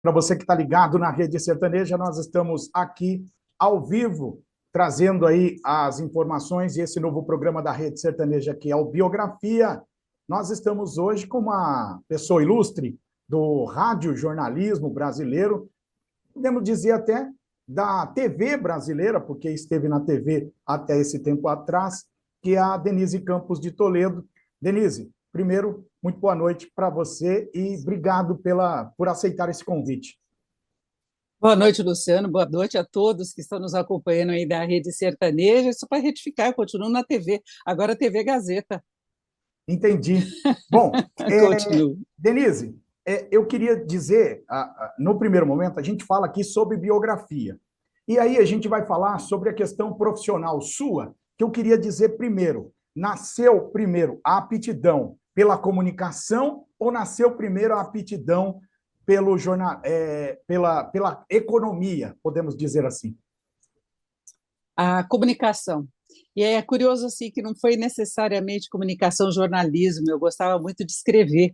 Para você que está ligado na Rede Sertaneja, nós estamos aqui ao vivo, trazendo aí as informações e esse novo programa da Rede Sertaneja, que é o Biografia. Nós estamos hoje com uma pessoa ilustre do rádio jornalismo brasileiro, podemos dizer até da TV brasileira, porque esteve na TV até esse tempo atrás, que é a Denise Campos de Toledo. Denise, primeiro, muito boa noite para você e obrigado por aceitar esse convite. Boa noite, Luciano. Boa noite a todos que estão nos acompanhando aí da Rede Sertaneja. Só para retificar, eu continuo na TV, agora TV Gazeta. Entendi. Bom, Continuo. Denise, eu queria dizer, no primeiro momento, a gente fala aqui sobre biografia. E aí a gente vai falar sobre a questão profissional sua, que eu queria dizer primeiro. Nasceu primeiro a aptidão pela comunicação ou nasceu primeiro a aptidão pelo jornal, pela economia, podemos dizer assim? A comunicação. E é curioso assim que não foi necessariamente comunicação, jornalismo. Eu gostava muito de escrever,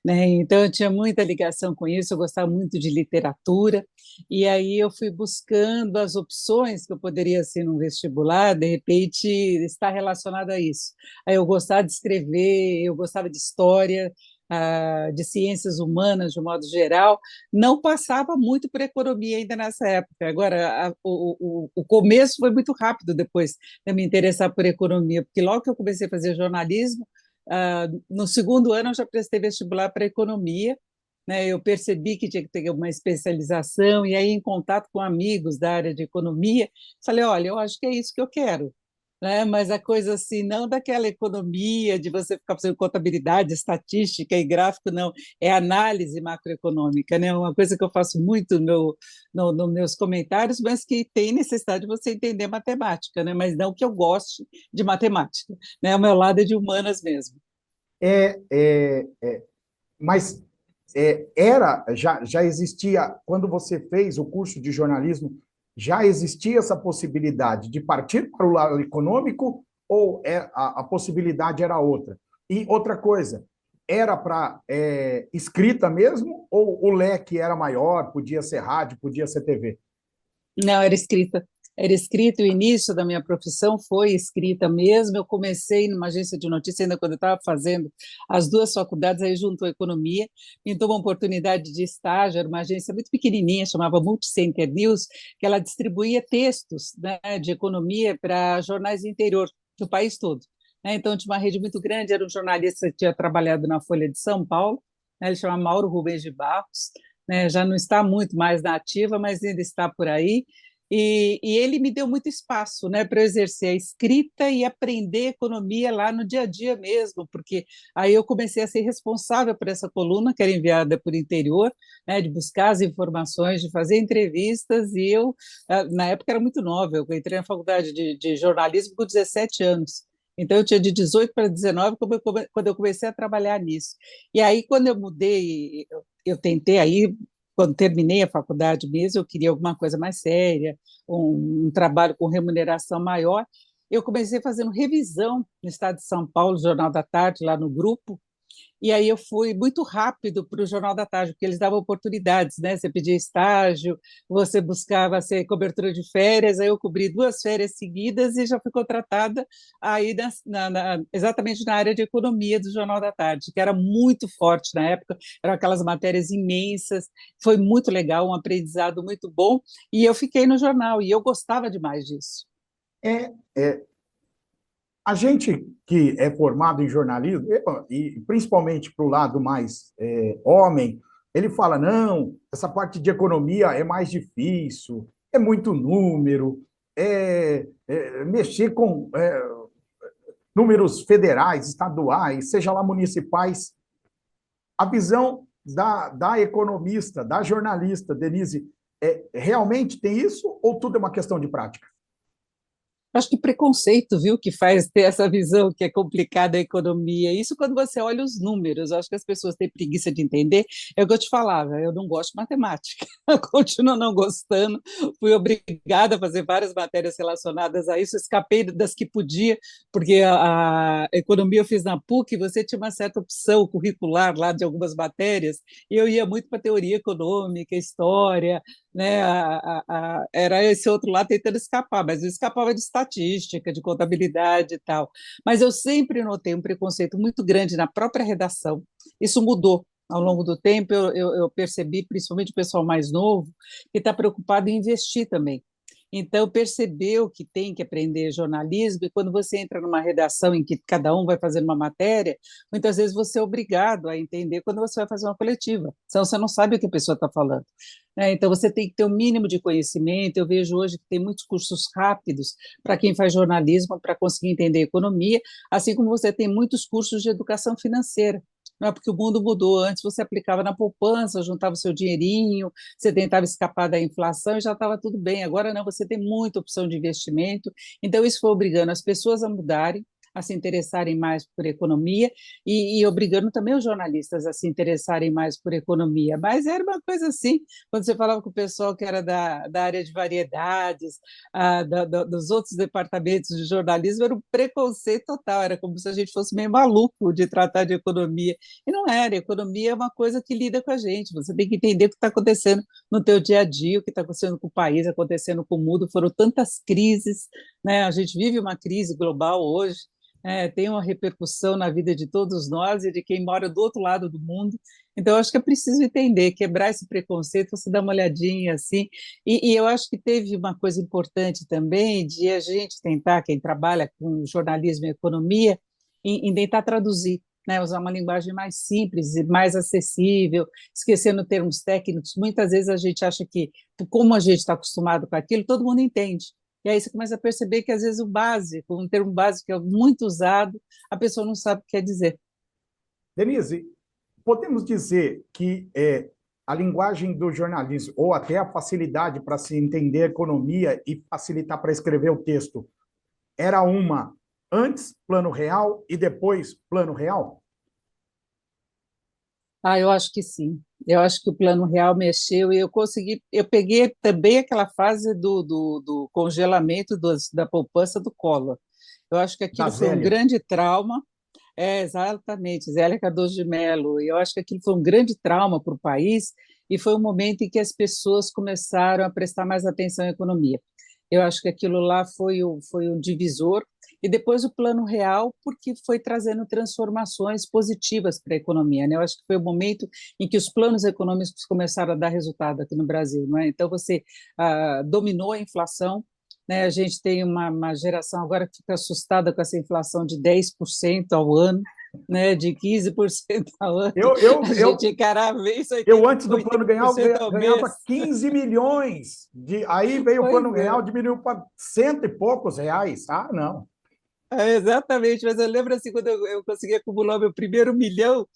né? Então eu tinha muita ligação com isso. Eu gostava muito de literatura. E aí eu fui buscando as opções que eu poderia ser no vestibular, de repente estar relacionado a isso. Aí eu gostava de escrever, eu gostava de história, de ciências humanas de um modo geral, não passava muito por economia ainda nessa época. Agora, o começo foi muito rápido depois de eu me interessar por economia, porque logo que eu comecei a fazer jornalismo, no segundo ano eu já prestei vestibular para economia, né? Eu percebi que tinha que ter uma especialização, e aí, em contato com amigos da área de economia, falei: olha, eu acho que é isso que eu quero. Né? Mas a coisa assim, não daquela economia de você ficar fazendo contabilidade, estatística e gráfico, não, é análise macroeconômica, né? Uma coisa que eu faço muito nos meus comentários, mas que tem necessidade de você entender matemática, né? Mas não que eu goste de matemática, né? O meu lado é de humanas mesmo. É, é, é, mas já existia, quando você fez o curso de jornalismo, já existia essa possibilidade de partir para o lado econômico ou a possibilidade era outra? E outra coisa, era para escrita mesmo ou o leque era maior, podia ser rádio, podia ser TV? Não, era escrita. Era escrita, o início da minha profissão foi escrita mesmo. Eu comecei numa agência de notícia ainda quando eu estava fazendo as duas faculdades, aí juntou a economia, pintou uma oportunidade de estágio, era uma agência muito pequenininha, chamava Multicenter News, que ela distribuía textos, né, de economia para jornais do interior do país todo. Né? Então, tinha uma rede muito grande, era um jornalista que tinha trabalhado na Folha de São Paulo, né, ele chama Mauro Rubens de Barros, né, já não está muito mais na ativa, mas ainda está por aí, e ele me deu muito espaço, né, para eu exercer a escrita e aprender economia lá no dia a dia mesmo, porque aí eu comecei a ser responsável por essa coluna, que era enviada por interior, né, de buscar as informações, de fazer entrevistas, e eu, na época, era muito nova, eu entrei na faculdade de jornalismo com 17 anos, então eu tinha de 18 para 19 quando eu comecei a trabalhar nisso. E aí, quando eu mudei, eu tentei aí, quando terminei a faculdade mesmo, eu queria alguma coisa mais séria, um trabalho com remuneração maior. Eu comecei fazendo revisão no estado de São Paulo, Jornal da Tarde, lá no grupo, e aí eu fui muito rápido para o Jornal da Tarde, porque eles davam oportunidades, né? Você pedia estágio, você buscava ser cobertura de férias, aí eu cobri 2 férias seguidas e já fui contratada aí exatamente na área de economia do Jornal da Tarde, que era muito forte na época, eram aquelas matérias imensas, foi muito legal, um aprendizado muito bom, e eu fiquei no jornal, e eu gostava demais disso. É, é, A gente que é formado em jornalismo, e principalmente para o lado mais homem, ele fala: não, essa parte de economia é mais difícil, é muito número, mexer com números federais, estaduais, seja lá municipais. A visão da economista, da jornalista, Denise, realmente tem isso ou tudo é uma questão de prática? Acho que preconceito, viu, que faz ter essa visão que é complicada a economia. Isso quando você olha os números, acho que as pessoas têm preguiça de entender. É o que eu te falava, eu não gosto de matemática, eu continuo não gostando, fui obrigada a fazer várias matérias relacionadas a isso, escapei das que podia, porque a economia eu fiz na PUC, você tinha uma certa opção curricular lá de algumas matérias, e eu ia muito para teoria econômica, história, né? Era esse outro lado tentando escapar, mas eu escapava de estatística, de contabilidade e tal. Mas eu sempre notei um preconceito muito grande na própria redação. Isso mudou. Ao longo do tempo, eu percebi, principalmente o pessoal mais novo, que está preocupado em investir também. Então, percebeu que tem que aprender jornalismo, e quando você entra numa redação em que cada um vai fazendo uma matéria, muitas vezes você é obrigado a entender quando você vai fazer uma coletiva, senão você não sabe o que a pessoa está falando. Né? Então, você tem que ter um mínimo de conhecimento. Eu vejo hoje que tem muitos cursos rápidos para quem faz jornalismo, para conseguir entender economia, assim como você tem muitos cursos de educação financeira. Não é porque o mundo mudou. Antes você aplicava na poupança, juntava o seu dinheirinho, você tentava escapar da inflação e já estava tudo bem. Agora não, você tem muita opção de investimento. Então, isso foi obrigando as pessoas a mudarem, a se interessarem mais por economia e obrigando também os jornalistas a se interessarem mais por economia. Mas era uma coisa assim, quando você falava com o pessoal que era da área de variedades, dos outros departamentos de jornalismo, era um preconceito total, era como se a gente fosse meio maluco de tratar de economia. E não era, economia é uma coisa que lida com a gente, você tem que entender o que está acontecendo no teu dia a dia, o que está acontecendo com o país, acontecendo com o mundo, foram tantas crises, né? A gente vive uma crise global hoje, tem uma repercussão na vida de todos nós e de quem mora do outro lado do mundo. Então, eu acho que é preciso entender, quebrar esse preconceito, você dá uma olhadinha assim. E eu acho que teve uma coisa importante também de a gente tentar, quem trabalha com jornalismo e economia, em tentar traduzir. Né, usar uma linguagem mais simples e mais acessível, esquecendo termos técnicos. Muitas vezes a gente acha que, como a gente está acostumado com aquilo, todo mundo entende. E aí você começa a perceber que, às vezes, o básico, um termo básico que é muito usado, a pessoa não sabe o que quer dizer. Denise, podemos dizer que a linguagem do jornalismo, ou até a facilidade para se entender a economia e facilitar para escrever o texto, era uma antes plano real e depois plano real? Ah, eu acho que sim. Eu acho que o Plano Real mexeu e eu consegui. Eu peguei também aquela fase do congelamento da poupança do Collor. Eu acho que Da aquilo foi um Zélia. grande trauma. É, exatamente, Zélia Cardoso de Mello. E eu acho que aquilo foi um grande trauma para o país e foi um momento em que as pessoas começaram a prestar mais atenção à economia. Eu acho que aquilo lá foi o divisor. E depois o Plano Real, porque foi trazendo transformações positivas para a economia. Né? Eu acho que foi o momento em que os planos econômicos começaram a dar resultado aqui no Brasil. Não é? Então, você dominou a inflação, né? A gente tem uma geração agora que fica assustada com essa inflação de 10% ao ano, né? De 15% ao ano. Eu, eu, A gente eu, encarava isso eu 80, antes do plano real, 80% ao ganhava mês. 15 milhões. Aí veio o Pois plano real, é. diminuiu para cento e poucos reais. Ah, não. Exatamente, mas eu lembro assim, quando eu consegui acumular o meu primeiro milhão,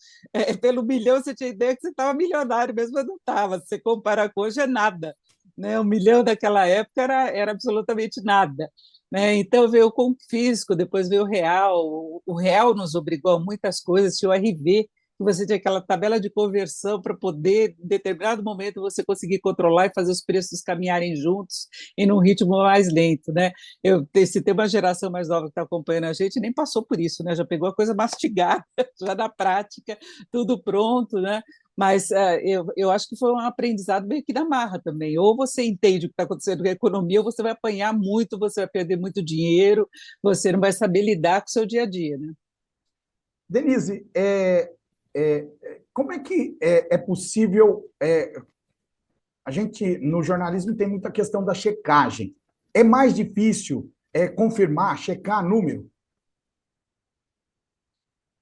pelo milhão você tinha ideia que você estava milionário, mesmo eu não estava. Se você comparar com hoje, é nada. Né? Um milhão daquela época era absolutamente nada. Né? Então veio o confisco, depois veio o real. O real nos obrigou a muitas coisas, tinha o RV, que você tinha aquela tabela de conversão para poder, em determinado momento, você conseguir controlar e fazer os preços caminharem juntos e num ritmo mais lento. Né? Se tem uma geração mais nova que está acompanhando a gente, nem passou por isso, né? Já pegou a coisa mastigada, já na prática, tudo pronto, né? Mas eu acho que foi um aprendizado meio que na marra também. Ou você entende o que está acontecendo com a economia, ou você vai apanhar muito, você vai perder muito dinheiro, você não vai saber lidar com o seu dia a dia, né? Denise, como é que é possível? A gente, no jornalismo, tem muita questão da checagem. É mais difícil confirmar, checar número?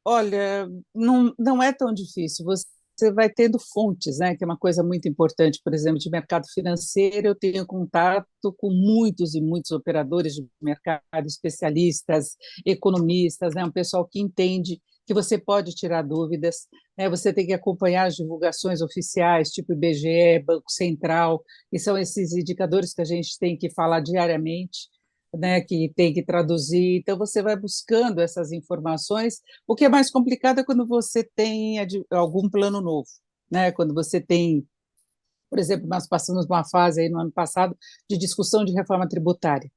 Olha, não é tão difícil. Você vai tendo fontes, né? Que é uma coisa muito importante, por exemplo, de mercado financeiro. Eu tenho contato com muitos e muitos operadores de mercado, especialistas, economistas, né? Um pessoal que entende que você pode tirar dúvidas, né? Você tem que acompanhar as divulgações oficiais, tipo IBGE, Banco Central, que são esses indicadores que a gente tem que falar diariamente. né, que tem que traduzir. Então, você vai buscando essas informações. O que é mais complicado é quando você tem algum plano novo, né? Quando você tem, por exemplo, nós passamos uma fase aí no ano passado de discussão de reforma tributária.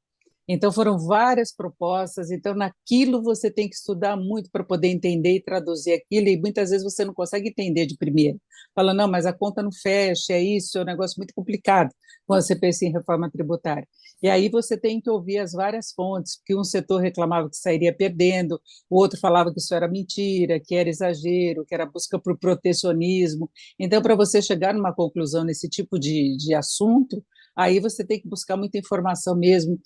Então, foram várias propostas, então, naquilo você tem que estudar muito para poder entender e traduzir aquilo, e muitas vezes você não consegue entender de primeira. Fala, não, mas a conta não fecha, é isso, é um negócio muito complicado quando você pensa em reforma tributária. E aí você tem que ouvir as várias fontes, porque um setor reclamava que sairia perdendo, o outro falava que isso era mentira, que era exagero, que era busca por protecionismo. Então, para você chegar numa conclusão nesse tipo de assunto, aí você tem que buscar muita informação mesmo.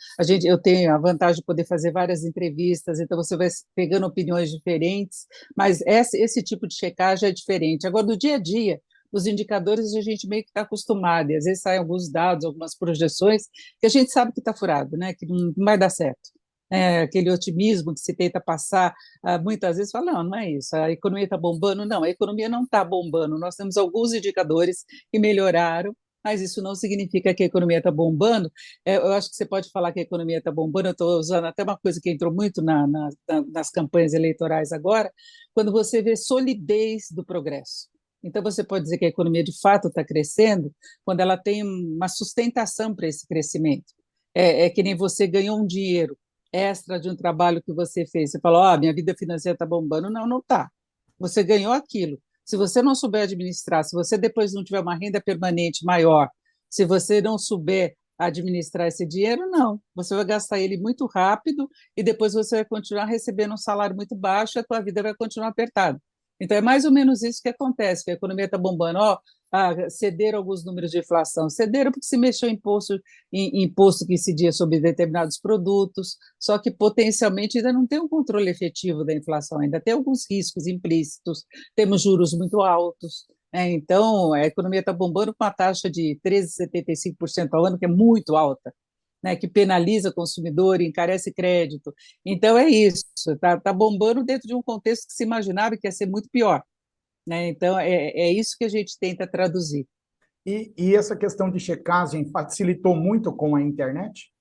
Eu tenho a vantagem de poder fazer várias entrevistas, então você vai pegando opiniões diferentes, mas esse tipo de checagem é diferente. Agora, no dia a dia, os indicadores a gente meio que está acostumado, e às vezes saem alguns dados, algumas projeções, que a gente sabe que está furado, né? Que não vai dar certo. É, aquele otimismo que se tenta passar, muitas vezes fala, não é isso, a economia está bombando. Não, a economia não está bombando, nós temos alguns indicadores que melhoraram, mas isso não significa que a economia está bombando. Eu acho que você pode falar que a economia está bombando, eu estou usando até uma coisa que entrou muito nas campanhas eleitorais agora, quando você vê solidez do progresso. Então, você pode dizer que a economia de fato está crescendo quando ela tem uma sustentação para esse crescimento. É que nem você ganhou um dinheiro extra de um trabalho que você fez. Você falou, minha vida financeira está bombando. Não, não está. Você ganhou aquilo. Se você não souber administrar, se você depois não tiver uma renda permanente maior, se você não souber administrar esse dinheiro, não. Você vai gastar ele muito rápido e depois você vai continuar recebendo um salário muito baixo e a tua vida vai continuar apertada. Então, é mais ou menos isso que acontece, que a economia está bombando. Cederam alguns números de inflação. Cederam porque se mexeu em imposto que incidia sobre determinados produtos, só que potencialmente ainda não tem um controle efetivo da inflação, ainda tem alguns riscos implícitos, temos juros muito altos. Então, a economia está bombando com uma taxa de 13,75% ao ano, que é muito alta, né, que penaliza o consumidor, encarece crédito. Então, é isso, está bombando dentro de um contexto que se imaginava que ia ser muito pior. Né? Então, é isso que a gente tenta traduzir. E essa questão de checagem facilitou muito com a internet?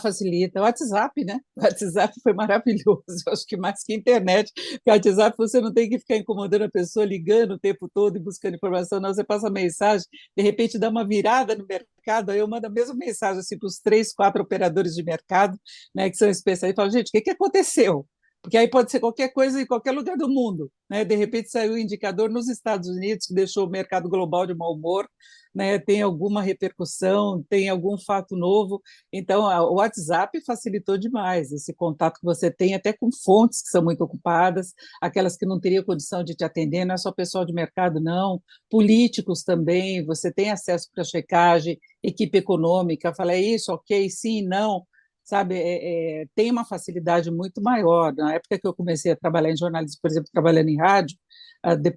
Facilita. O WhatsApp, né? O WhatsApp foi maravilhoso. Eu acho que mais que a internet, porque o WhatsApp você não tem que ficar incomodando a pessoa, ligando o tempo todo e buscando informação, não. Você passa mensagem, de repente dá uma virada no mercado, aí eu mando a mesma mensagem assim, para os 3, 4 operadores de mercado, né, que são especialistas, e falo, gente, o que aconteceu? Porque aí pode ser qualquer coisa em qualquer lugar do mundo. Né? De repente saiu um indicador nos Estados Unidos que deixou o mercado global de mau humor, né? Tem alguma repercussão, tem algum fato novo. Então, o WhatsApp facilitou demais esse contato que você tem, até com fontes que são muito ocupadas, aquelas que não teriam condição de te atender, não é só pessoal de mercado, não, políticos também, você tem acesso para checagem, equipe econômica, fala, é isso, ok, sim, não, sabe, tem uma facilidade muito maior. Na época que eu comecei a trabalhar em jornalismo, por exemplo, trabalhando em rádio,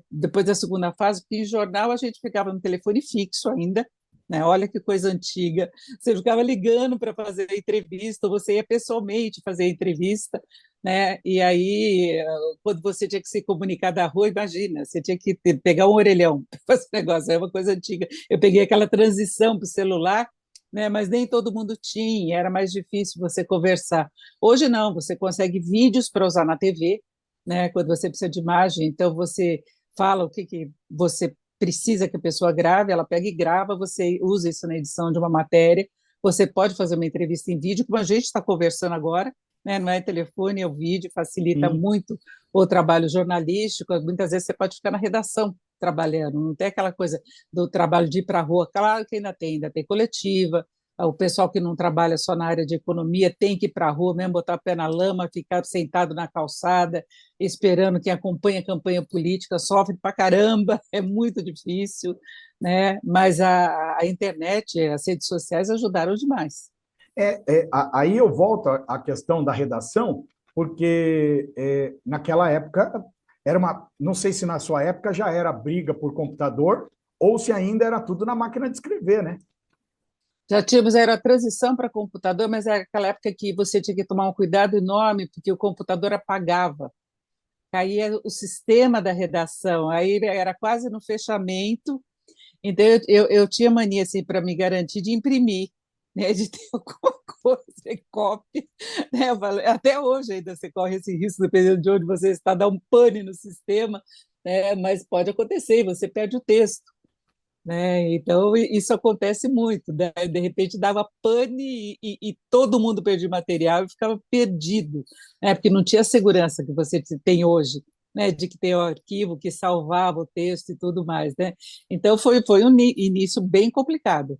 depois da segunda fase, porque em jornal a gente ficava no telefone fixo ainda, né? Olha que coisa antiga. Você ficava ligando para fazer a entrevista, você ia pessoalmente fazer a entrevista, né? E aí, quando você tinha que se comunicar da rua, imagina, você tinha que pegar um orelhão para fazer o negócio, é uma coisa antiga. Eu peguei aquela transição para o celular, né? Mas nem todo mundo tinha, era mais difícil você conversar. Hoje não, você consegue vídeos para usar na TV, né? Quando você precisa de imagem, então você fala o que você precisa que a pessoa grave, ela pega e grava, você usa isso na edição de uma matéria, você pode fazer uma entrevista em vídeo, como a gente está conversando agora, né? Não é telefone, é o vídeo, facilita Sim. muito o trabalho jornalístico, muitas vezes você pode ficar na redação trabalhando, não tem aquela coisa do trabalho de ir para a rua, claro que ainda tem coletiva, o pessoal que não trabalha só na área de economia tem que ir para a rua mesmo, botar o pé na lama, ficar sentado na calçada, esperando quem acompanha a campanha política, sofre para caramba, é muito difícil, né? Mas a internet, as redes sociais ajudaram demais. Aí eu volto à questão da redação, porque naquela época era uma. Não sei se na sua época já era briga por computador ou se ainda era tudo na máquina de escrever, né? Já tínhamos, era a transição para computador, mas era aquela época que você tinha que tomar um cuidado enorme, porque o computador apagava, caía o sistema da redação, aí era quase no fechamento. Então, eu tinha mania, assim, para me garantir de imprimir, né, de ter alguma você copie, né? Até hoje ainda você corre esse risco, dependendo de onde você está, dá um pane no sistema, né? Mas pode acontecer, e você perde o texto, né? Então, isso acontece muito, né? De repente dava pane e todo mundo perdia material e ficava perdido, né? Porque não tinha a segurança que você tem hoje, né? De que tem o arquivo que salvava o texto e tudo mais, né? Então, foi um início bem complicado.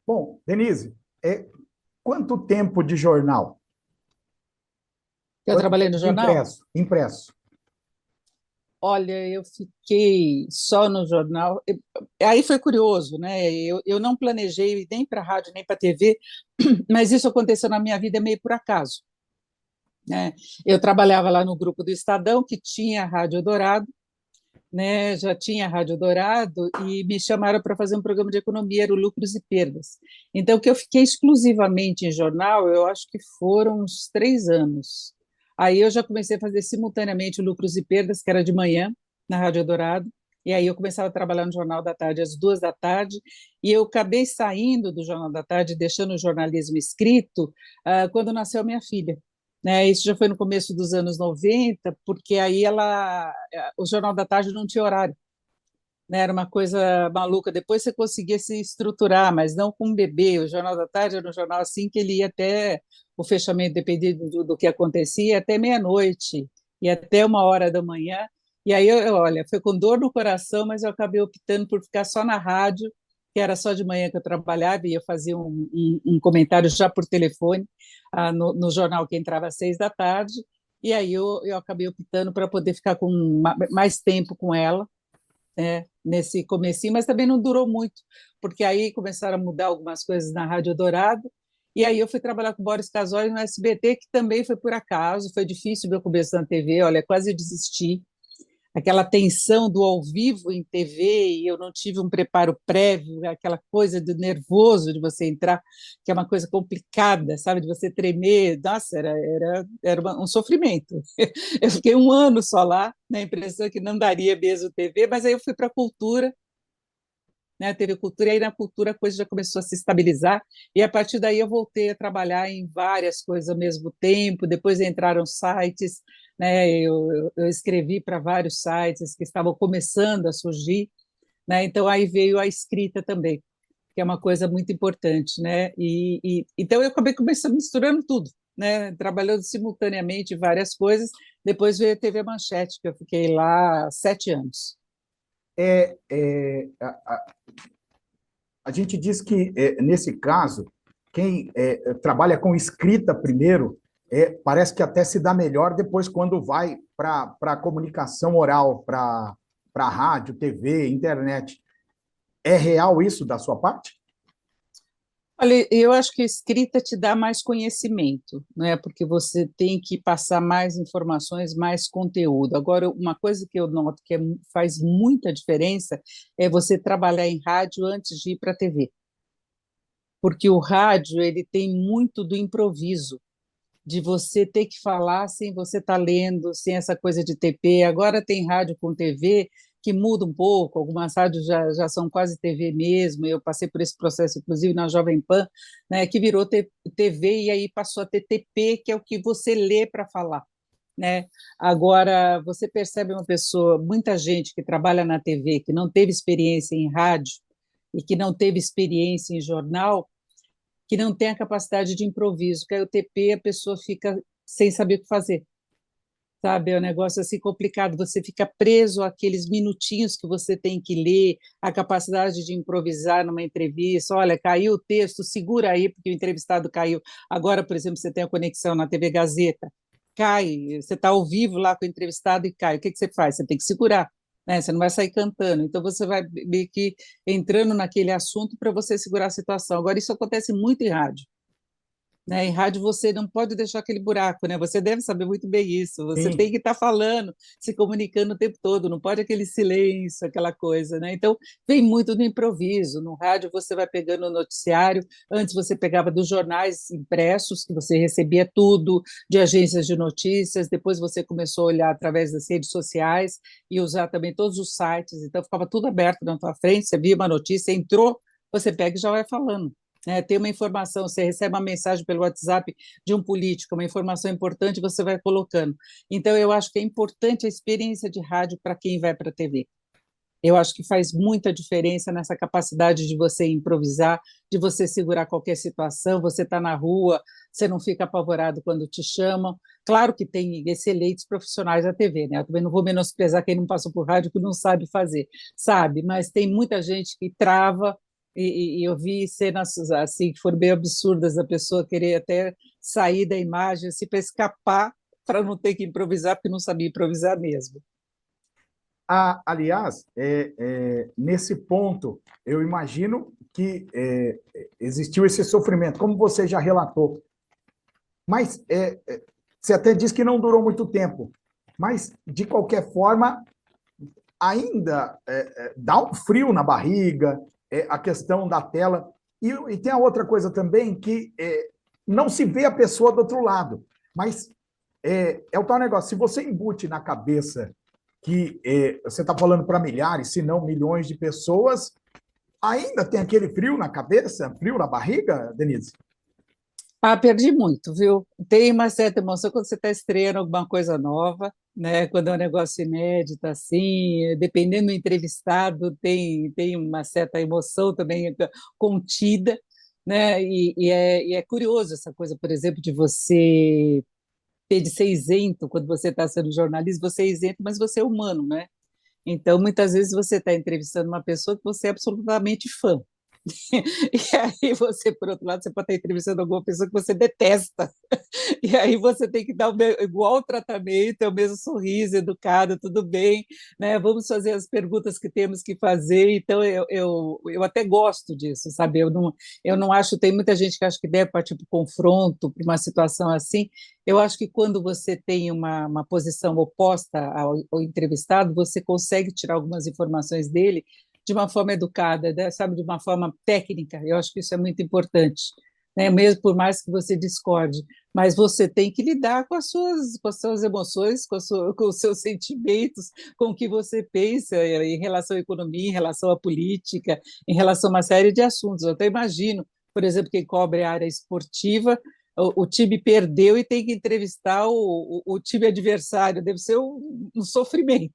Bom, Denise, quanto tempo de jornal? Eu Quanto trabalhei tempo no de jornal. impresso? Impresso. Olha, eu fiquei só no jornal. Aí foi curioso, né? Eu não planejei nem para rádio, nem para TV, mas isso aconteceu na minha vida meio por acaso, né? Eu trabalhava lá no grupo do Estadão, que tinha a Rádio Dourado, né? Já tinha a Rádio Dourado e me chamaram para fazer um programa de economia, era o Lucros e Perdas. Então, que eu fiquei exclusivamente em jornal, eu acho que foram uns 3 anos. Aí eu já comecei a fazer simultaneamente o Lucros e Perdas, que era de manhã, na Rádio Dourado, e aí eu começava a trabalhar no Jornal da Tarde às 2 da tarde, e eu acabei saindo do Jornal da Tarde, deixando o jornalismo escrito, quando nasceu minha filha, né? Isso já foi no começo dos anos 90, porque aí o Jornal da Tarde não tinha horário, né? Era uma coisa maluca. Depois você conseguia se estruturar, mas não com um bebê. O Jornal da Tarde era um jornal assim que ele ia até o fechamento, dependendo do que acontecia, até meia-noite e até 1 hora da manhã. E aí, olha, foi com dor no coração, mas eu acabei optando por ficar só na rádio, que era só de manhã que eu trabalhava, e eu fazia um comentário já por telefone, no jornal que entrava às 6 da tarde, e aí eu acabei optando para poder ficar com mais tempo com ela, né, nesse comecinho, mas também não durou muito, porque aí começaram a mudar algumas coisas na Rádio Dourado, e aí eu fui trabalhar com o Boris Casoy no SBT, que também foi por acaso, foi difícil meu começo na TV, olha, quase eu desisti, aquela tensão do ao vivo em TV, e eu não tive um preparo prévio, aquela coisa do nervoso de você entrar, que é uma coisa complicada, sabe, de você tremer, nossa, era um sofrimento. Eu fiquei 1 ano só lá, na impressão que não daria mesmo TV, mas aí eu fui para a cultura, né, teve cultura, e aí na cultura a coisa já começou a se estabilizar, e a partir daí eu voltei a trabalhar em várias coisas ao mesmo tempo, depois entraram sites, né, eu escrevi para vários sites que estavam começando a surgir, né, então aí veio a escrita também, que é uma coisa muito importante, né, então eu acabei começando misturando tudo, né, trabalhando simultaneamente em várias coisas, depois veio a TV Manchete, que eu fiquei lá 7 anos. É, é, a, a gente diz que, nesse caso, quem trabalha com escrita primeiro, parece que até se dá melhor depois quando vai para a comunicação oral, para rádio, TV, internet. É real isso da sua parte? Olha, eu acho que a escrita te dá mais conhecimento, né? Porque você tem que passar mais informações, mais conteúdo. Agora, uma coisa que eu noto que faz muita diferença é você trabalhar em rádio antes de ir para a TV, porque o rádio ele tem muito do improviso, de você ter que falar sem você estar lendo, sem essa coisa de TP. Agora tem rádio com TV que muda um pouco, algumas rádios já são quase TV mesmo. Eu passei por esse processo, inclusive, na Jovem Pan, né, que virou TV e aí passou a ter TP, que é o que você lê para falar, né? Agora, você percebe uma pessoa, muita gente que trabalha na TV, que não teve experiência em rádio e que não teve experiência em jornal, que não tem a capacidade de improviso, que aí o TP a pessoa fica sem saber o que fazer, sabe? É um negócio assim complicado, você fica preso àqueles minutinhos que você tem que ler, a capacidade de improvisar numa entrevista, olha, caiu o texto, segura aí, porque o entrevistado caiu. Agora, por exemplo, você tem a conexão na TV Gazeta, cai, você está ao vivo lá com o entrevistado e cai, o que você faz? Você tem que segurar, né? Você não vai sair cantando, então você vai meio que entrando naquele assunto para você segurar a situação. Agora, isso acontece muito em rádio, né? Em rádio você não pode deixar aquele buraco, né? Você deve saber muito bem isso. Você Sim. tem que estar falando, se comunicando o tempo todo, não pode aquele silêncio, aquela coisa, né? Então, vem muito do improviso. No rádio você vai pegando o noticiário, antes você pegava dos jornais impressos, que você recebia tudo, de agências de notícias, depois você começou a olhar através das redes sociais e usar também todos os sites, então ficava tudo aberto na tua frente, você via uma notícia, entrou, você pega e já vai falando. né? Tem uma informação, você recebe uma mensagem pelo WhatsApp de um político, uma informação importante, você vai colocando. Então, eu acho que é importante a experiência de rádio para quem vai para a TV. Eu acho que faz muita diferença nessa capacidade de você improvisar, de você segurar qualquer situação, você está na rua, você não fica apavorado quando te chamam. Claro que tem excelentes profissionais da TV, né? Eu também não vou menosprezar quem não passou por rádio que não sabe fazer, sabe? Mas tem muita gente que trava, e eu vi cenas assim que foram bem absurdas da pessoa querer até sair da imagem assim, para escapar, para não ter que improvisar, porque não sabia improvisar mesmo. Aliás, nesse ponto, eu imagino que existiu esse sofrimento, como você já relatou. Mas você até disse que não durou muito tempo. Mas, de qualquer forma, ainda dá um frio na barriga, a questão da tela. E tem a outra coisa também, que não se vê a pessoa do outro lado. Mas é o tal negócio, se você embute na cabeça que você está falando para milhares, se não milhões de pessoas, ainda tem aquele frio na cabeça, frio na barriga, Denise? Ah, perdi muito, viu? Tem uma certa emoção quando você está estreando alguma coisa nova, né? Quando é um negócio inédito, assim, dependendo do entrevistado, tem uma certa emoção também contida, né? E é curioso essa coisa, por exemplo, de você ter de ser isento quando você está sendo jornalista, você é isento, mas você é humano, né? Então, muitas vezes você está entrevistando uma pessoa que você é absolutamente fã. E aí você, por outro lado, você pode estar entrevistando alguma pessoa que você detesta. E aí você tem que dar igual tratamento, é o mesmo sorriso, educado, tudo bem, né? Vamos fazer as perguntas que temos que fazer. Então, eu até gosto disso, sabe? Eu não acho, tem muita gente que acha que deve partir para o confronto, para uma situação assim. Eu acho que quando você tem uma posição oposta ao entrevistado, você consegue tirar algumas informações dele de uma forma educada, né? Sabe, de uma forma técnica. Eu acho que isso é muito importante, né? Mesmo por mais que você discorde, mas você tem que lidar com as suas emoções, com os seus sentimentos, com o que você pensa em relação à economia, em relação à política, em relação a uma série de assuntos. Eu até imagino, por exemplo, quem cobre a área esportiva, o time perdeu e tem que entrevistar o time adversário, deve ser um sofrimento.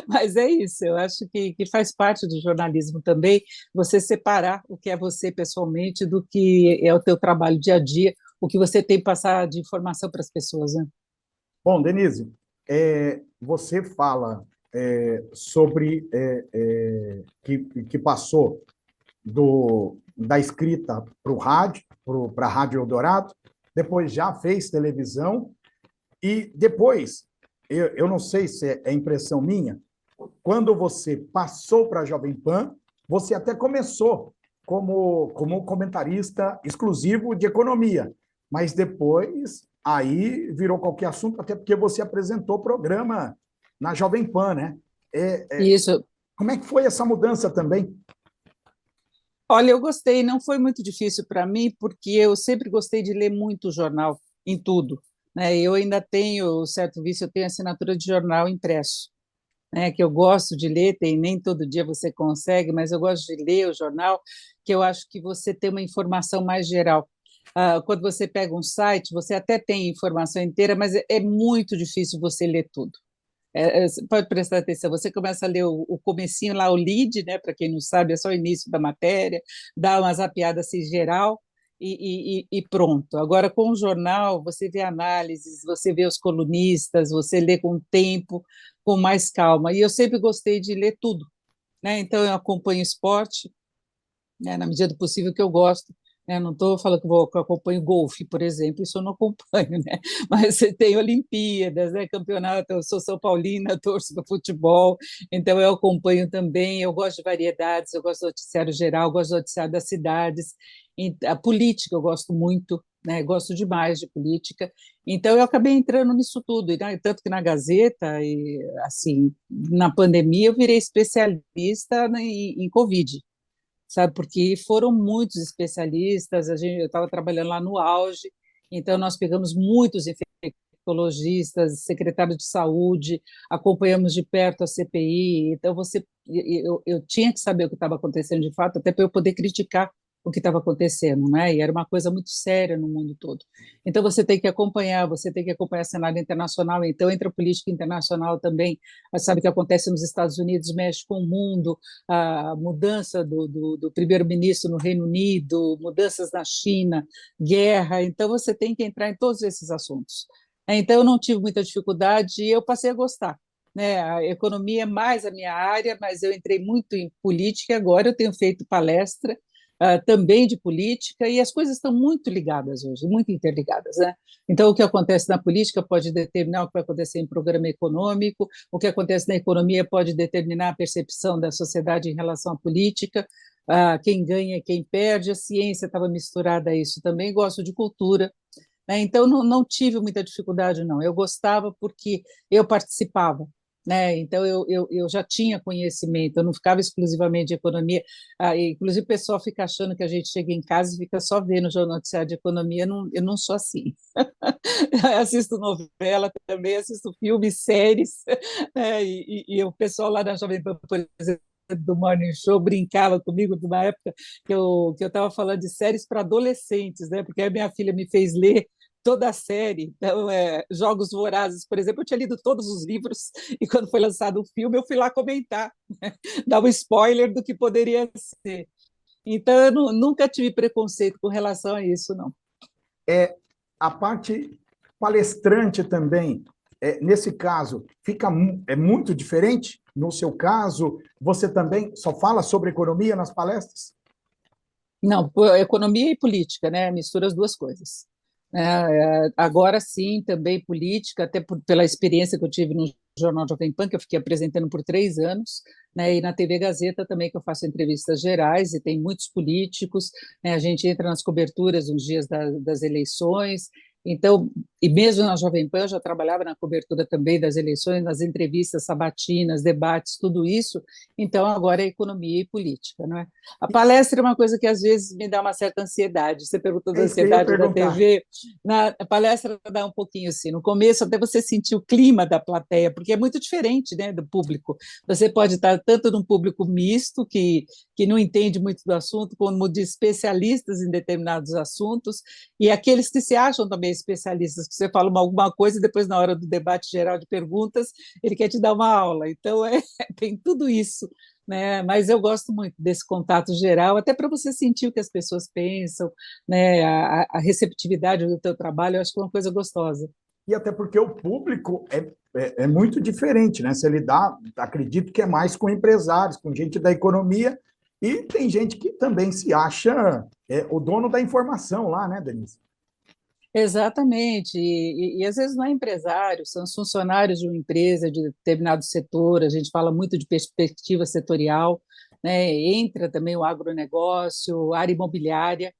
Mas é isso, eu acho que faz parte do jornalismo também, você separar o que é você pessoalmente do que é o teu trabalho dia a dia, o que você tem que passar de informação para as pessoas, né? Bom, Denise, você fala sobre que passou da escrita para o rádio, para a Rádio Eldorado, depois já fez televisão, e depois, eu não sei se é impressão minha, quando você passou para a Jovem Pan, você até começou como comentarista exclusivo de economia, mas depois aí virou qualquer assunto, até porque você apresentou programa na Jovem Pan, né? Isso. Como é que foi essa mudança também? Olha, eu gostei, não foi muito difícil para mim, porque eu sempre gostei de ler muito jornal, em tudo, né? Eu ainda tenho certo vício, eu tenho assinatura de jornal impresso, né, que eu gosto de ler, nem todo dia você consegue, mas eu gosto de ler o jornal, que eu acho que você tem uma informação mais geral. Quando você pega um site, você até tem informação inteira, mas é muito difícil você ler tudo. Você pode prestar atenção, você começa a ler o comecinho lá, o lead, né, para quem não sabe, é só o início da matéria, dá uma zapeada assim geral, e pronto. Agora, com o jornal, você vê análises, você vê os colunistas, você lê com tempo, com mais calma. E eu sempre gostei de ler tudo, né? Então, eu acompanho esporte, né, na medida do possível que eu gosto. Né? Não estou falando que eu acompanho golfe, por exemplo, isso eu não acompanho, né? Mas você tem Olimpíadas, né? Campeonato, eu sou São Paulina, torço para futebol, então eu acompanho também, eu gosto de variedades, eu gosto do noticiário geral, eu gosto do noticiário das cidades, a política eu gosto muito, né? Gosto demais de política, então eu acabei entrando nisso tudo, né? Tanto que na Gazeta, e assim, na pandemia eu virei especialista em Covid, sabe? Porque foram muitos especialistas, eu estava trabalhando lá no auge, então nós pegamos muitos infectologistas, secretário de saúde, acompanhamos de perto a CPI, então eu tinha que saber o que estava acontecendo de fato, até para eu poder criticar, o que estava acontecendo, né? E era uma coisa muito séria no mundo todo. Então você tem que acompanhar, o cenário internacional. Então entra a política internacional também. Você sabe o que acontece nos Estados Unidos, mexe com o mundo, a mudança do primeiro-ministro no Reino Unido, mudanças na China, guerra. Então você tem que entrar em todos esses assuntos. Então eu não tive muita dificuldade e eu passei a gostar, né? A economia é mais a minha área, mas eu entrei muito em política e agora eu tenho feito palestra também de política, e as coisas estão muito ligadas hoje, muito interligadas, né? Então, o que acontece na política pode determinar o que vai acontecer em programa econômico, o que acontece na economia pode determinar a percepção da sociedade em relação à política, quem ganha, quem perde, a ciência estava misturada a isso também, gosto de cultura, né? Então, não tive muita dificuldade, não. Eu gostava porque eu participava, né? Então, eu já tinha conhecimento, eu não ficava exclusivamente de economia. Inclusive, o pessoal fica achando que a gente chega em casa e fica só vendo o Jornal Noticiário de Economia. Eu não sou assim. Assisto novela também, assisto filmes, séries, né? E o pessoal lá da Jovem Pan, por exemplo, do Morning Show brincava comigo de uma época que eu estava falando de séries para adolescentes, né? Porque a minha filha me fez ler toda a série. Então, Jogos Vorazes, por exemplo, eu tinha lido todos os livros e quando foi lançado o filme eu fui lá comentar, né? Dar um spoiler do que poderia ser. Então, eu nunca tive preconceito com relação a isso, não. A parte palestrante também, nesse caso, é muito diferente? No seu caso, você também só fala sobre economia nas palestras? Não, economia e política, né? Mistura as duas coisas. Agora sim, também política, até pela experiência que eu tive no Jornal Jovem Pan, que eu fiquei apresentando por 3 anos, né? E na TV Gazeta também, que eu faço entrevistas gerais, e tem muitos políticos, né? A gente entra nas coberturas nos dias das eleições. Então, e mesmo na Jovem Pan, eu já trabalhava na cobertura também das eleições, nas entrevistas sabatinas, debates, tudo isso. Então, agora é economia e política, não é? A palestra é uma coisa que às vezes me dá uma certa ansiedade. Você perguntou da É isso que eu ia ansiedade da perguntar. TV. A palestra dá um pouquinho assim. No começo, até você sentir o clima da plateia, porque é muito diferente, né, do público. Você pode estar tanto num público misto, que não entende muito do assunto, como de especialistas em determinados assuntos, e aqueles que se acham também especialistas, que você fala alguma coisa e depois, na hora do debate geral de perguntas, ele quer te dar uma aula. Então, tem tudo isso, né? Mas eu gosto muito desse contato geral, até para você sentir o que as pessoas pensam, né? A receptividade do teu trabalho, eu acho que é uma coisa gostosa. E até porque o público é muito diferente, né? Se ele dá, acredito que é mais com empresários, com gente da economia, e tem gente que também se acha o dono da informação lá, né, Denise? Exatamente, e às vezes não é empresário, são os funcionários de uma empresa de determinado setor, a gente fala muito de perspectiva setorial, né? Entra também o agronegócio, a área imobiliária,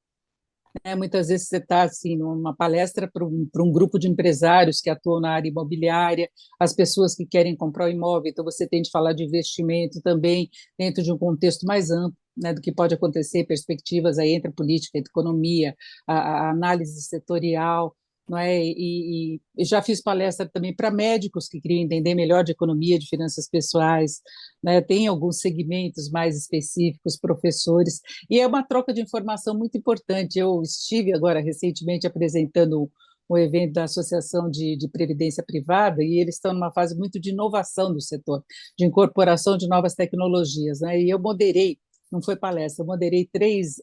né? Muitas vezes você está assim, numa palestra para um grupo de empresários que atuam na área imobiliária, as pessoas que querem comprar o imóvel, então você tem de falar de investimento também dentro de um contexto mais amplo, né, do que pode acontecer, perspectivas aí entre a política, a economia, a análise setorial, não é? E já fiz palestra também para médicos que queriam entender melhor de economia, de finanças pessoais, né? Tem alguns segmentos mais específicos, professores, e é uma troca de informação muito importante. Eu estive agora recentemente apresentando o evento da Associação de Previdência Privada, e eles estão numa fase muito de inovação do setor, de incorporação de novas tecnologias, né? E eu moderei, não foi palestra, eu moderei 3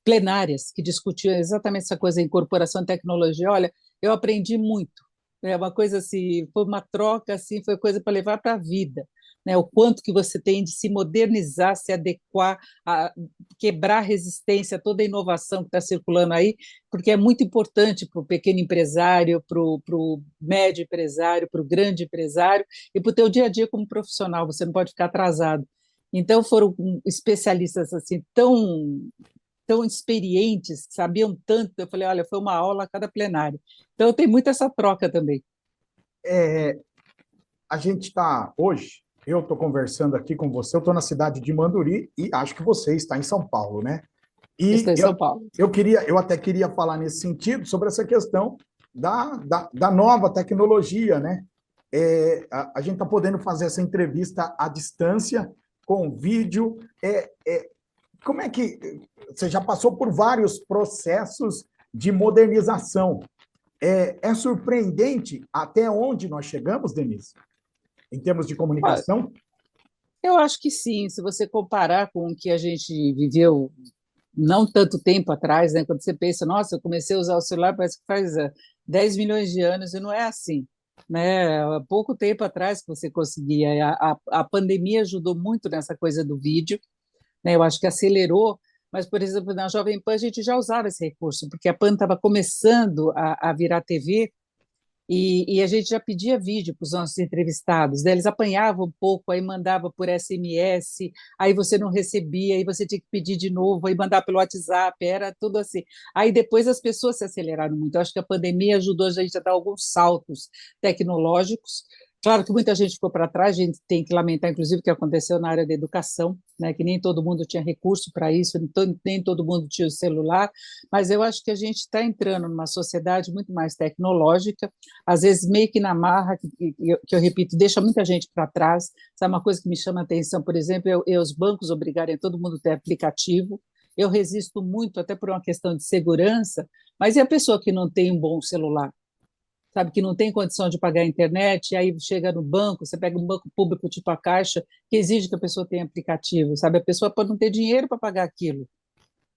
plenárias que discutiam exatamente essa coisa, incorporação de tecnologia. Olha, eu aprendi muito. É uma coisa assim, foi uma troca assim, foi coisa para levar para a vida, né? O quanto que você tem de se modernizar, se adequar, a quebrar a resistência a toda a inovação que está circulando aí, porque é muito importante para o pequeno empresário, para o médio empresário, para o grande empresário e para o teu dia a dia como profissional. Você não pode ficar atrasado. Então foram especialistas assim tão experientes, que sabiam tanto. Eu falei, olha, foi uma aula a cada plenário. Então, tem muito essa troca também. A gente está hoje, eu estou conversando aqui com você, eu estou na cidade de Manduri e acho que você está em São Paulo, né? E Estou em São Paulo. eu até queria falar nesse sentido sobre essa questão da nova tecnologia, né? A gente está podendo fazer essa entrevista à distância, com vídeo. como é que você já passou por vários processos de modernização? É surpreendente até onde nós chegamos, Denise, em termos de comunicação? Eu acho que sim, se você comparar com o que a gente viveu não tanto tempo atrás, né? Quando você pensa, nossa, eu comecei a usar o celular, parece que faz 10 milhões de anos, e não é assim, né? Há pouco tempo atrás que você conseguia. A pandemia ajudou muito nessa coisa do vídeo, né? Eu acho que acelerou, mas, por exemplo, na Jovem Pan a gente já usava esse recurso, porque a Pan estava começando a virar TV. E a gente já pedia vídeo para os nossos entrevistados, né? Eles apanhavam um pouco, aí mandava por SMS, aí você não recebia, aí você tinha que pedir de novo, aí mandar pelo WhatsApp, era tudo assim. Aí depois as pessoas se aceleraram muito. Eu acho que a pandemia ajudou a gente a dar alguns saltos tecnológicos. Claro que muita gente ficou para trás, a gente tem que lamentar, inclusive, o que aconteceu na área da educação, né? Que nem todo mundo tinha recurso para isso, nem todo mundo tinha o celular, mas eu acho que a gente está entrando numa sociedade muito mais tecnológica, às vezes meio que na marra, que eu repito, deixa muita gente para trás. Sabe, uma coisa que me chama a atenção, por exemplo, é os bancos obrigarem todo mundo a ter aplicativo. Eu resisto muito, até por uma questão de segurança, mas e a pessoa que não tem um bom celular? Sabe, que não tem condição de pagar a internet, e aí chega no banco, você pega um banco público tipo a Caixa, que exige que a pessoa tenha aplicativo, sabe? A pessoa pode não ter dinheiro para pagar aquilo,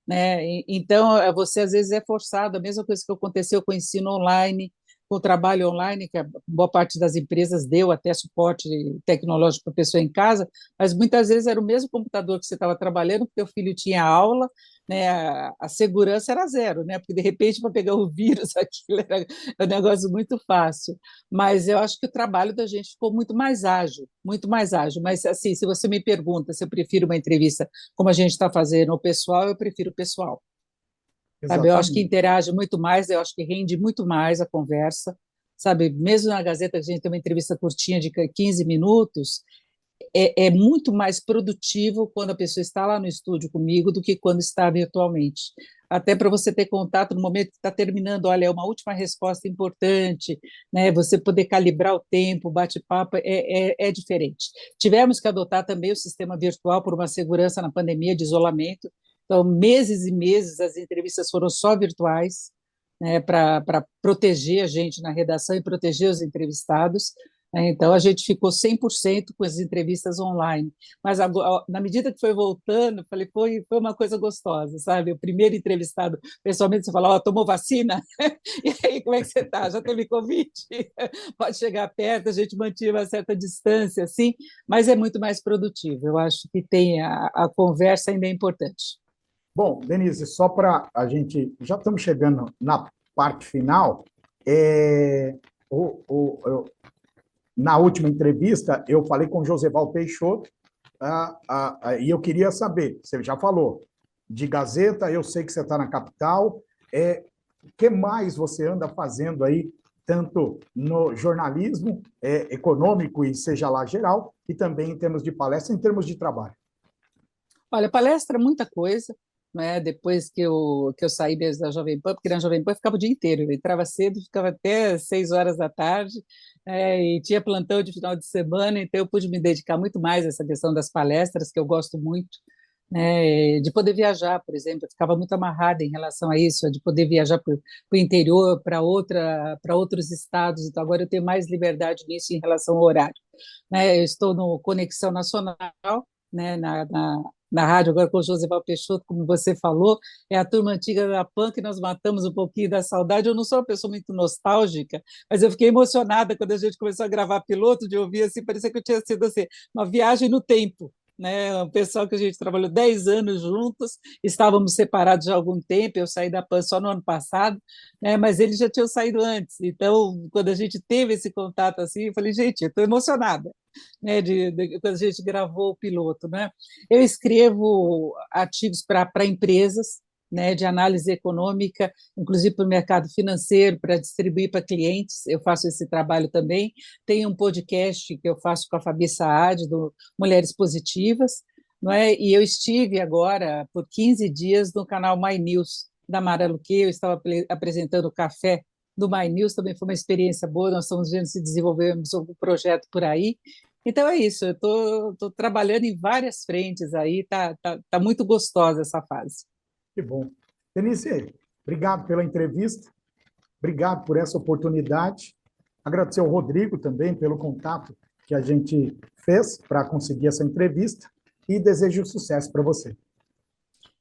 né? Então, você às vezes é forçado, a mesma coisa que aconteceu com o ensino online, com o trabalho online, que a boa parte das empresas deu até suporte tecnológico para a pessoa em casa, mas muitas vezes era o mesmo computador que você estava trabalhando, porque o filho tinha aula, né? A segurança era zero, né? Porque de repente para pegar o vírus aquilo era um negócio muito fácil. Mas eu acho que o trabalho da gente ficou muito mais ágil, muito mais ágil. Mas assim, se você me pergunta se eu prefiro uma entrevista como a gente está fazendo o pessoal, eu prefiro o pessoal. Sabe, eu acho que Exatamente. interage muito mais, eu acho que rende muito mais a conversa, sabe? Mesmo na Gazeta, a gente tem uma entrevista curtinha de 15 minutos, é muito mais produtivo quando a pessoa está lá no estúdio comigo do que quando está virtualmente. Até para você ter contato no momento que está terminando, olha, é uma última resposta importante, né? Você poder calibrar o tempo, o bate-papo, é diferente. Tivemos que adotar também o sistema virtual por uma segurança na pandemia de isolamento. Então, meses e meses as entrevistas foram só virtuais, né, para proteger a gente na redação e proteger os entrevistados. Então, a gente ficou 100% com as entrevistas online. Mas, agora, na medida que foi voltando, falei, foi uma coisa gostosa, sabe? O primeiro entrevistado, pessoalmente, você fala, tomou vacina? E aí, como é que você está? Já teve Covid? Pode chegar perto, a gente mantinha uma certa distância, assim, mas é muito mais produtivo. Eu acho que tem a conversa ainda é importante. Bom, Denise, só para a gente, já estamos chegando na parte final. É, o, o, Na última entrevista, eu falei com o Joseval Peixoto, e eu queria saber, você já falou de Gazeta, eu sei que você está na capital, o que mais você anda fazendo aí, tanto no jornalismo econômico e seja lá geral, e também em termos de palestra, em termos de trabalho? Olha, palestra, muita coisa, né? Depois que eu saí mesmo da Jovem Pan, porque na Jovem Pan eu ficava o dia inteiro, eu entrava cedo, ficava até 6 horas da tarde, e tinha plantão de final de semana, então eu pude me dedicar muito mais a essa questão das palestras, que eu gosto muito, né? De poder viajar, por exemplo, eu ficava muito amarrada em relação a isso, de poder viajar para o interior, para outros estados, então agora eu tenho mais liberdade nisso em relação ao horário, né? Eu estou no Conexão Nacional, né, na rádio, agora com o Josival Peixoto, como você falou, é a turma antiga da PAN que nós matamos um pouquinho da saudade. Eu não sou uma pessoa muito nostálgica, mas eu fiquei emocionada quando a gente começou a gravar piloto, de ouvir assim, parecia que eu tinha sido assim, uma viagem no tempo. Né, um pessoal que a gente trabalhou 10 anos juntos, estávamos separados já há algum tempo, eu saí da PAN só no ano passado, né, mas eles já tinham saído antes, então quando a gente teve esse contato assim, eu falei, gente, eu estou emocionada, né, quando a gente gravou o piloto, né? Eu escrevo artigos para empresas, né, de análise econômica, inclusive para o mercado financeiro, para distribuir para clientes. Eu faço esse trabalho também. Tem um podcast que eu faço com a Fabi Saad, do Mulheres Positivas, não é? E eu estive agora por 15 dias no canal My News da Mara Luque, eu estava apresentando o café do My News, também foi uma experiência boa, nós estamos vendo se desenvolvemos um projeto por aí, Então é isso, eu estou trabalhando em várias frentes aí, tá muito gostosa essa fase. Que bom. Denise, obrigado pela entrevista, obrigado por essa oportunidade. Agradecer ao Rodrigo também pelo contato que a gente fez para conseguir essa entrevista e desejo sucesso para você.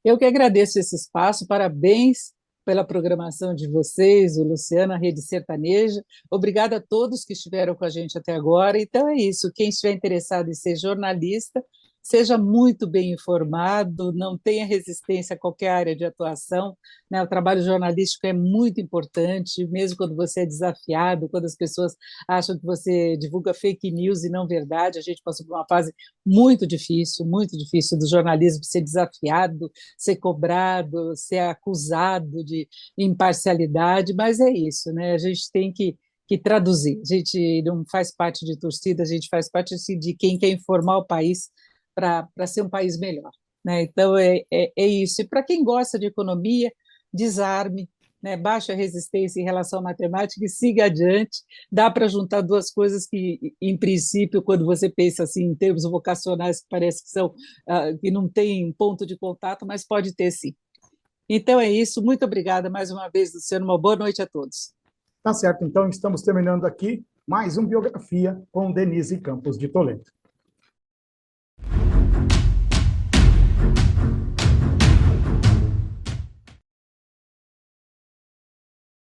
Eu que agradeço esse espaço, parabéns pela programação de vocês, o Luciano, a Rede Sertaneja. Obrigada a todos que estiveram com a gente até agora. Então é isso, quem estiver interessado em ser jornalista, seja muito bem informado, não tenha resistência a qualquer área de atuação, né? O trabalho jornalístico é muito importante, mesmo quando você é desafiado, quando as pessoas acham que você divulga fake news e não verdade. A gente passou por uma fase muito difícil do jornalismo, ser desafiado, ser cobrado, ser acusado de imparcialidade, mas é isso, né? A gente tem que traduzir. A gente não faz parte de torcida, a gente faz parte assim, de quem quer informar o país para ser um país melhor. Né? Então, é isso. E para quem gosta de economia, desarme, né? Baixa resistência em relação à matemática e siga adiante. Dá para juntar duas coisas que, em princípio, quando você pensa assim em termos vocacionais, que parece que são que não tem ponto de contato, mas pode ter sim. Então é isso. Muito obrigada mais uma vez, Luciano. Uma boa noite a todos. Tá certo, então estamos terminando aqui mais um Biografia com Denise Campos de Toledo.